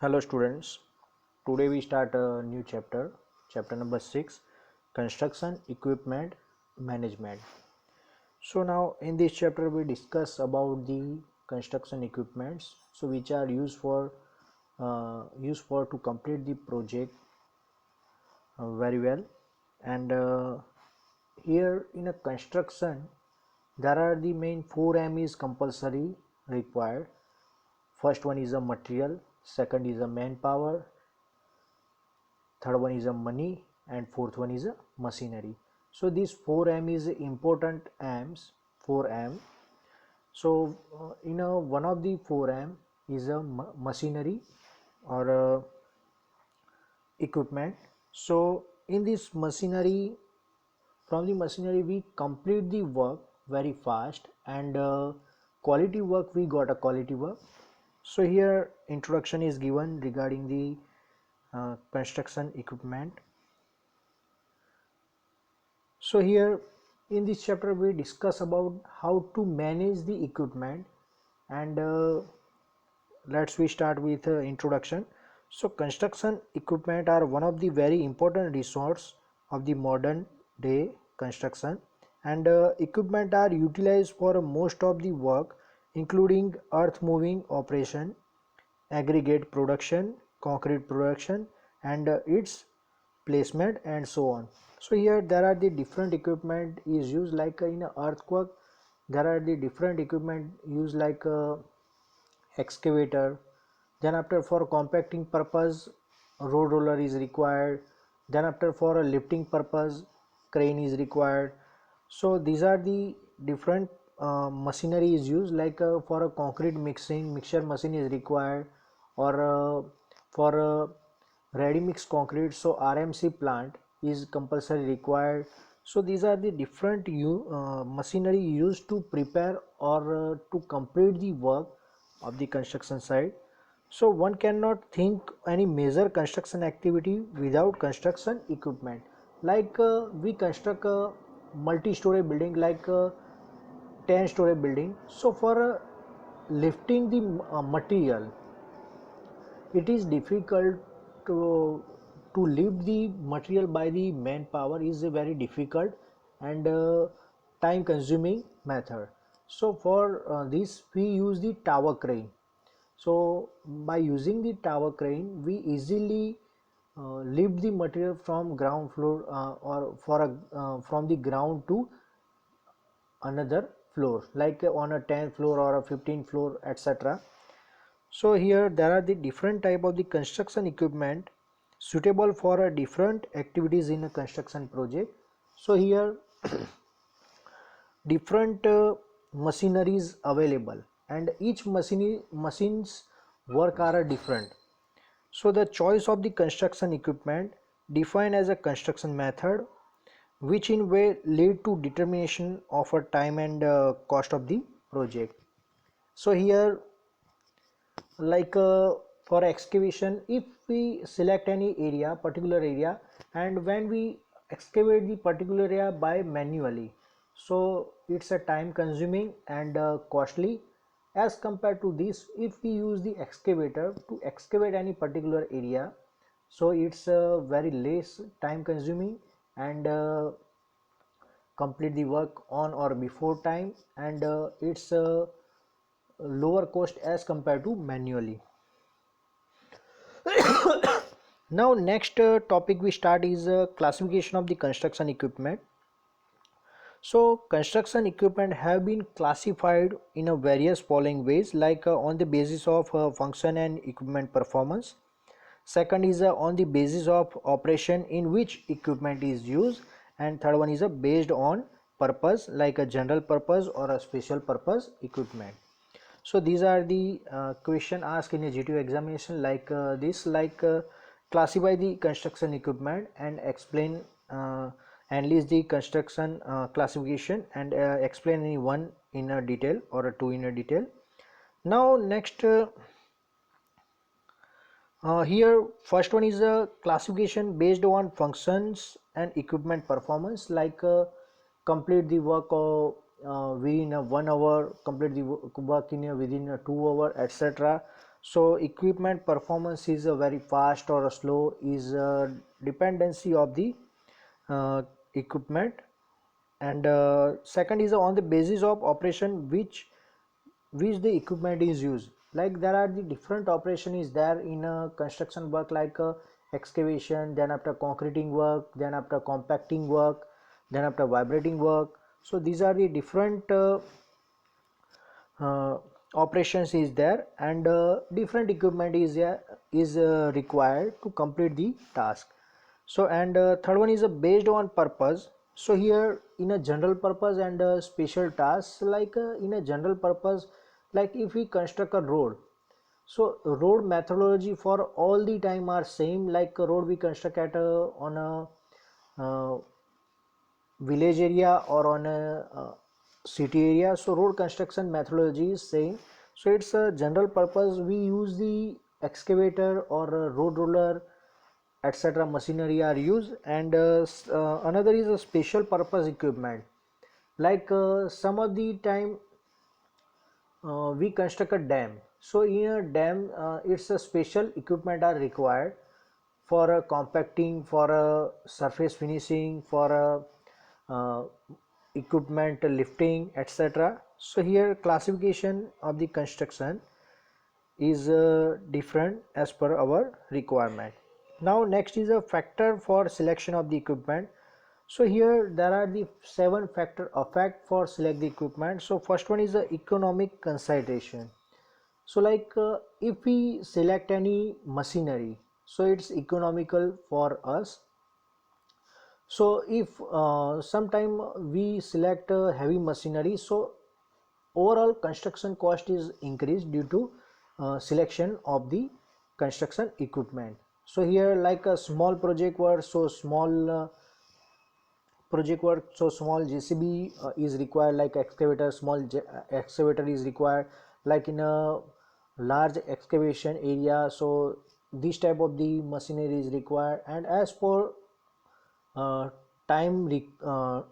Hello students, today we start a new chapter, chapter number 6, Construction Equipment Management. So now in this chapter we discuss about the construction equipments which are used for to complete the project very well. And here in a construction there are the main 4M is compulsory required. First one is a material, second is a manpower, third one is a money, and fourth one is a machinery. So this 4M is important M's, 4M. So one of the 4M is a machinery or equipment. So in this machinery, from the machinery we complete the work very fast, and quality work we got a quality work. So here introduction is given regarding the construction equipment. So here in this chapter we discuss about how to manage the equipment, and let's we start with introduction. So construction equipment are one of the very important resource of the modern day construction, and equipment are utilized for most of the work, including earth moving operation, aggregate production, concrete production, and its placement, and so on. So here there are the different equipment is used, like in a earthquake there are the different equipment used, like excavator. Then after, for compacting purpose, road roller is required. Then after, for a lifting purpose, crane is required. So these are the different machinery is used, like for a concrete mixture machine is required, or for ready mix concrete, so RMC plant is compulsory required. So these are the different machinery used to prepare or to complete the work of the construction site. So one cannot think any major construction activity without construction equipment. Like we construct a multi-story building, like a 10-story building. So for lifting the material, it is difficult to lift the material by the manpower is a very difficult and time consuming method. So for this we use the tower crane. So by using the tower crane we easily lift the material from ground floor from the ground to another floor, like on a 10th floor or a 15th floor, etc. So here there are the different type of the construction equipment suitable for a different activities in a construction project. So here different machineries available, and each machines work are different. So the choice of the construction equipment defined as a construction method which in way lead to determination of a time and cost of the project. So here, like for excavation, if we select any area, particular area, and when we excavate the particular area by manually, so it's a time consuming and costly. As compared to this, if we use the excavator to excavate any particular area, so it's very less time consuming and complete the work on or before time, and it's lower cost as compared to manually. Now next topic we start is classification of the construction equipment. So construction equipment have been classified in a various following ways, like on the basis of function and equipment performance. Second is on the basis of operation in which equipment is used, and third one is based on purpose, like a general purpose or a special purpose equipment. So these are the question asked in a GTO examination, like this, like classify the construction equipment and explain and list the construction classification, and explain any one in a detail or a two in a detail. Now next here first one is a classification based on functions and equipment performance, like complete the work within a 1 hour, complete the work in within a 2 hour, etc. So equipment performance is very fast or slow is a dependency of the uh, equipment. And second is on the basis of operation which the equipment is used. Like there are the different operation is there in a construction work, like excavation, then after concreting work, then after compacting work, then after vibrating work. So these are the different uh, operations is there, and different equipment is required to complete the task. So and third one is based on purpose. So here in a general purpose and special tasks, like in a general purpose, like if we construct a road, so road methodology for all the time are same, like a road we construct at on a village area or on a city area. So road construction methodology is same. So it's a general purpose, we use the excavator or a road roller, etc. machinery are used. And another is a special purpose equipment, like some of the time we construct a dam. So in a dam it's a special equipment are required for a compacting, for a surface finishing, for a equipment lifting, etc. So here classification of the construction is different as per our requirement. Now next is a factor for selection of the equipment. So here there are the 7 factor effect for select the equipment. So first one is the economic consideration. So like if we select any machinery, so it's economical for us. So if sometime we select heavy machinery, so overall construction cost is increased due to selection of the construction equipment. So here like a small project work, so small small JCB is required, like excavator, excavator is required, like in a large excavation area. So this type of the machinery is required. And as per uh,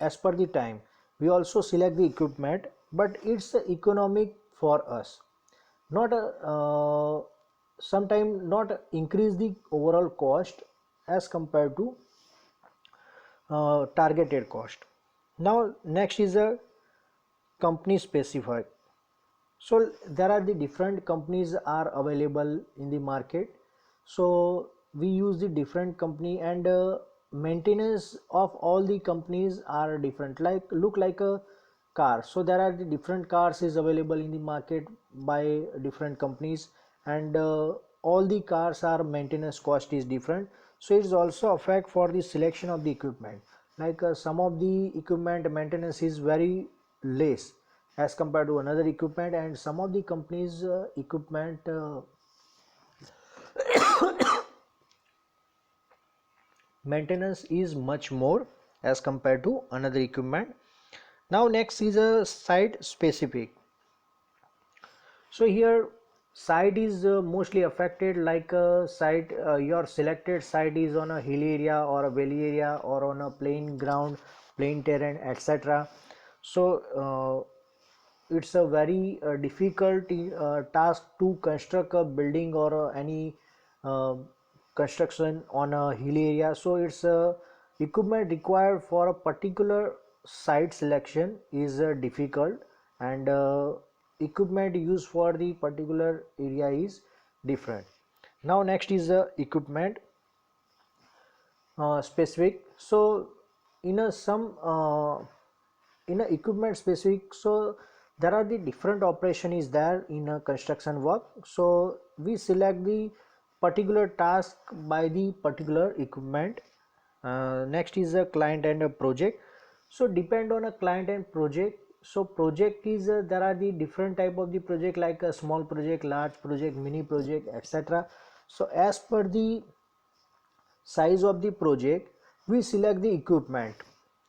as per the time we also select the equipment, but it's economic for us, not sometime not increase the overall cost as compared to targeted cost. Now next is a company specific. So there are the different companies are available in the market. So we use the different company, and maintenance of all the companies are different, like look like a car. So there are the different cars is available in the market by different companies, and all the cars are maintenance cost is different. So it's also affect for the selection of the equipment, like some of the equipment maintenance is very less as compared to another equipment, and some of the companies equipment maintenance is much more as compared to another equipment. Now next is a site specific. So here site is mostly affected, like a site your selected site is on a hill area or a valley area or on a plain ground, plain terrain, etc. So it's a very difficult task to construct a building or any uh, construction on a hill area. So it's a equipment required for a particular site selection is difficult, and equipment used for the particular area is different. Now next is equipment specific. So in a some in a equipment specific, so there are the different operation is there in a construction work. So we select the particular task by the particular equipment. Next is a client and a project. So depend on a client and project. So project is there are the different type of the project, like a small project, large project, mini project, etc. So as per the size of the project we select the equipment.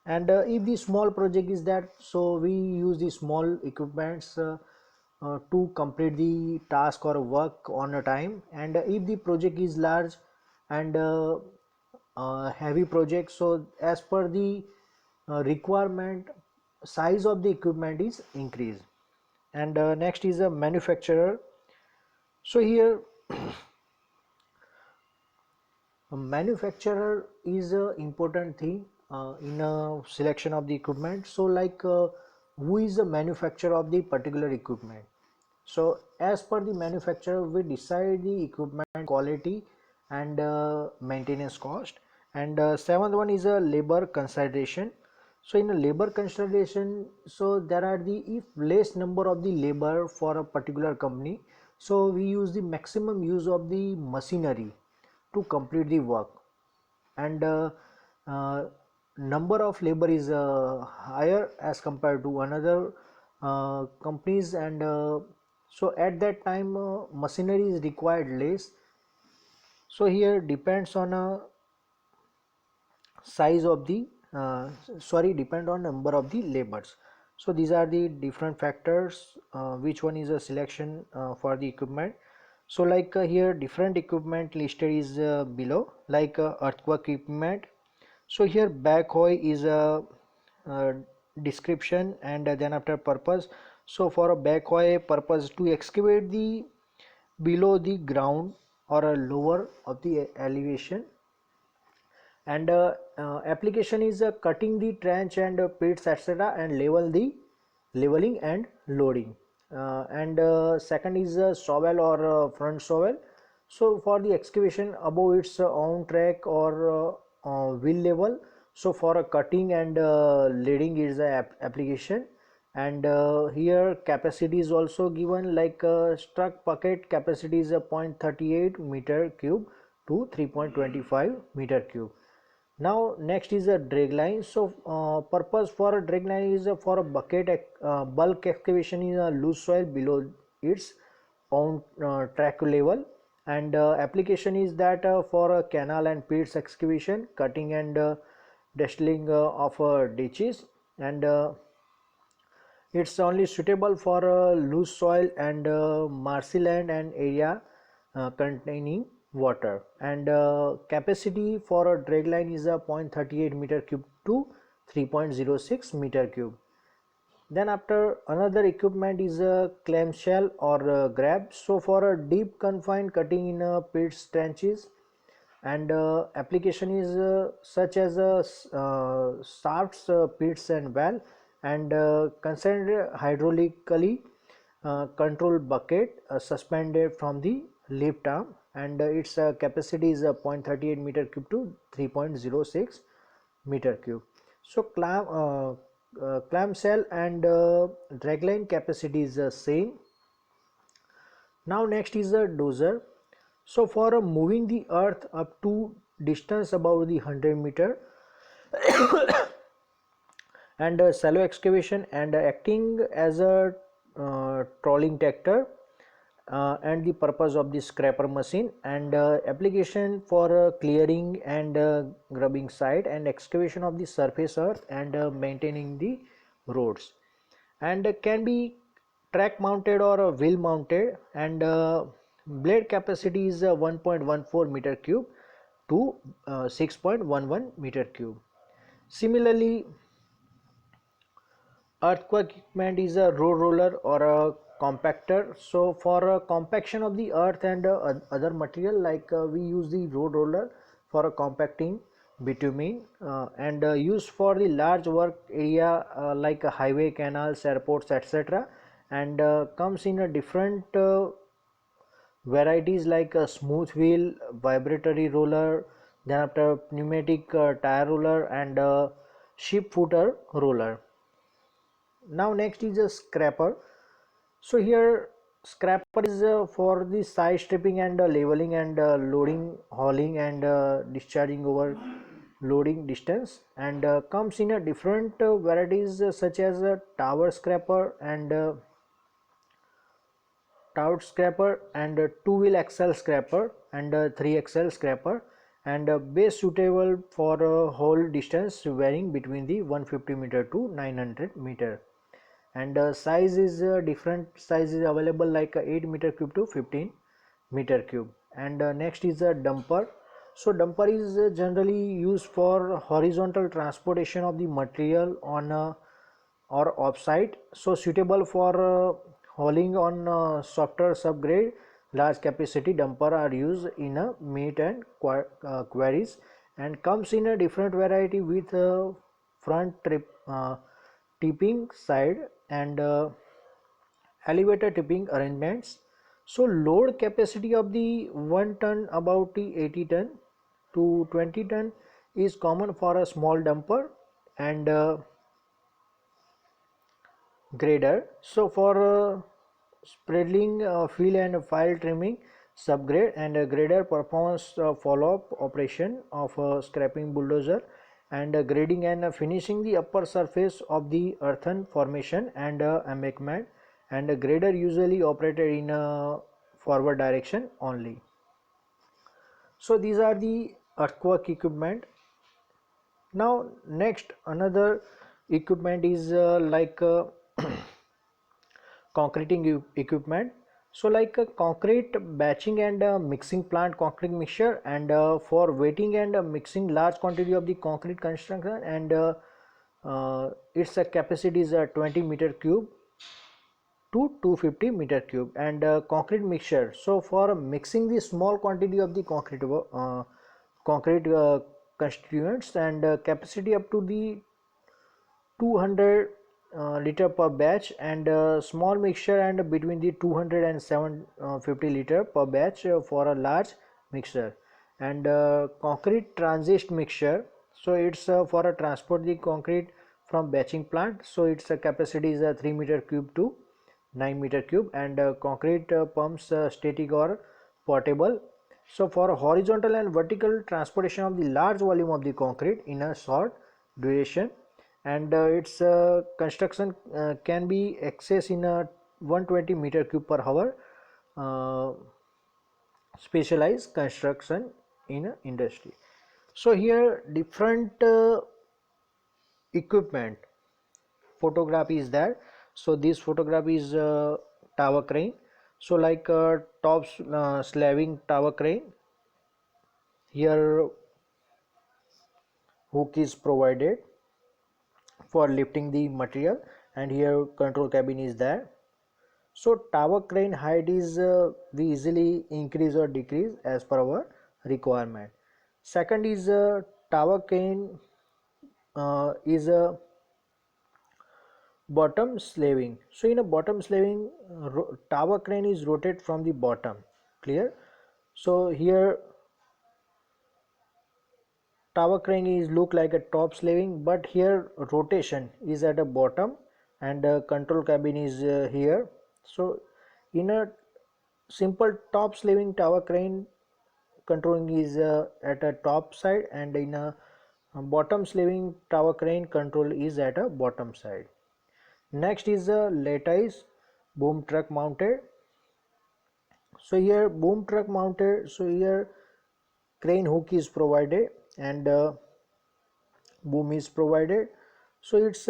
And if the small project is that, so we use the small equipments to complete the task or work on a time. And if the project is large and heavy project, so as per the requirement size of the equipment is increased. And next is a manufacturer. So here a manufacturer is a important thing in a selection of the equipment. So like who is the manufacturer of the particular equipment? So as per the manufacturer, we decide the equipment quality and maintenance cost. And seventh one is a labor consideration. So in a labor consideration, so there are the if less number of the labor for a particular company, so we use the maximum use of the machinery to complete the work. And uh, number of labor is higher as compared to another companies. And so at that time machinery is required less. So here depends on a size of the depend on number of the labors. So these are the different factors which one is a selection for the equipment. So like here different equipment listed is below, like earthwork equipment. So here backhoe is a description, and then after purpose. So for a backhoe purpose to excavate the below the ground or a lower of the elevation. And application is cutting the trench and pits etc., and leveling and loading. And second is shovel or front shovel. So for the excavation above its on track or wheel level. So for a cutting and leading is the application. And here capacity is also given, like struck bucket capacity is a 0.38 meter cube to 3.25 meter cube. Now next is a drag line. So purpose for a drag line is for a bucket bulk excavation in a loose soil below its on track level. And application is that for a canal and pits excavation, cutting and distilling of ditches. And it's only suitable for loose soil and marshy land and area containing water. And capacity for a drag line is a 0.38 meter cube to 3.06 meter cube. Then after another equipment is a clamshell or a grab. So for a deep confined cutting in pits trenches. And application is such as shafts, pits and valve. And considered hydraulically controlled bucket suspended from the lift arm. And its capacity is 0.38 meter cube to 3.06 meter cube. So clamshell and dragline capacity is the same. Now next is a dozer. So for moving the earth up to distance above the 100 meter and shallow excavation, and acting as a trawling tractor, and the purpose of the scraper machine. And application for clearing and grubbing site and excavation of the surface earth and maintaining the roads. And can be track mounted or wheel mounted. And blade capacity is 1.14 meter cube to 6.11 meter cube. Similarly, earthquake equipment is a road roller or a compactor. So for compaction of the earth and other material, like we use the road roller for compacting bitumen, and used for the large work area like highway, canals, airports etc. And comes in a different varieties, like a smooth wheel, vibratory roller, then after pneumatic tire roller, and ship footer roller. Now next is a scraper. So here scraper is for the side stripping and leveling and loading, hauling and discharging over loading distance. And comes in a different varieties such as tower scraper and two-wheel axle scraper and 3 axle scraper. And base suitable for whole distance varying between the 150 meter to 900 meter. And size is different size is available, like 8 meter cube to 15 meter cube. And next is a dumper. So dumper is generally used for horizontal transportation of the material on or off site, so suitable for hauling on softer subgrade large capacity dumper are used in a meat and quarries, and comes in a different variety with front tipping side and elevator tipping arrangements. So load capacity of the 1 ton about the 80 ton to 20 ton is common for a small dumper and grader. So for spreading, fill and file trimming, subgrade and grader performs follow-up operation of a scraping bulldozer, and grading and finishing the upper surface of the earthen formation and embankment, and grader usually operated in a forward direction only. So these are the earthwork equipment. Now next another equipment is like concreting equipment. So like a concrete batching and mixing plant, concrete mixture, and for wetting and mixing large quantity of the concrete construction, and its capacity is 20 meter cube to 250 meter cube, and concrete mixture. So for mixing the small quantity of the concrete constituents, and capacity up to the 200 liter per batch, and small mixture and between the 200 and 750 liter per batch for a large mixture, and concrete transist mixture. So it's for a transport the concrete from batching plant. So its capacity is 3 meter cube to 9 meter cube, and concrete pumps, static or portable. So for horizontal and vertical transportation of the large volume of the concrete in a short duration, and its construction can be accessed in a 120 meter cube per hour uh, specialized construction in industry. So here different equipment photography is there. So this photography is tower crane. So like top slaving tower crane, here hook is provided for lifting the material, and here control cabin is there. So tower crane height is we easily increase or decrease as per our requirement. Second is tower crane is a bottom slaving. So in a bottom slaving, tower crane is rotate from the bottom. Clear? So here tower crane is look like a top slaving, but here rotation is at a bottom, and control cabin is here. So in a simple top slaving tower crane, controlling is at a top side, and in a bottom slaving tower crane, control is at a bottom side. Next is a lattice boom truck mounted. So here boom truck mounted. So here crane hook is provided, and boom is provided. So it's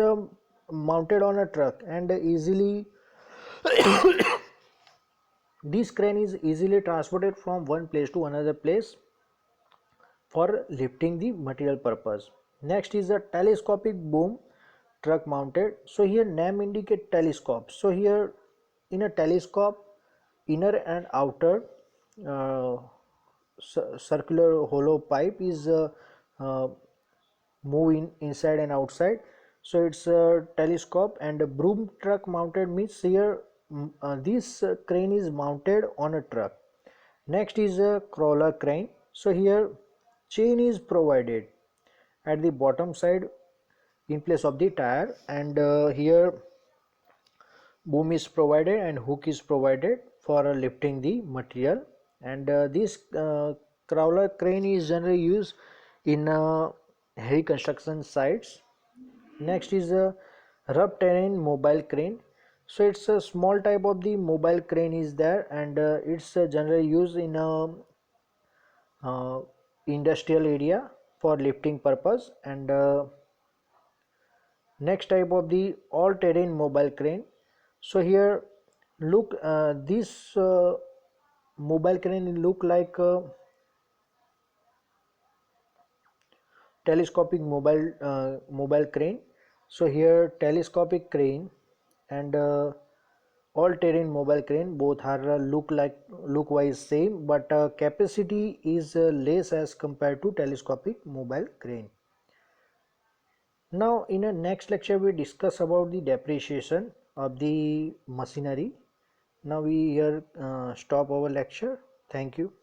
mounted on a truck, and easily this crane is easily transported from one place to another place for lifting the material purpose. Next is a telescopic boom truck mounted. So here name indicate telescope. So here in a telescope, inner and outer uh, circular hollow pipe is move inside and outside. So it's a telescope, and a broom truck mounted means here this crane is mounted on a truck. Next is a crawler crane. So here chain is provided at the bottom side in place of the tire, and here boom is provided and hook is provided for lifting the material, and this crawler crane is generally used in heavy construction sites. Next is a rough terrain mobile crane. So it's a small type of the mobile crane is there, and it's generally used in a uh, industrial area for lifting purpose, and next type of the all-terrain mobile crane. So here look this mobile crane look like telescopic mobile crane. So here telescopic crane and all terrain mobile crane both are look wise same, but capacity is less as compared to telescopic mobile crane. Now in a next lecture we discuss about the depreciation of the machinery. Now we here stop our lecture. Thank you.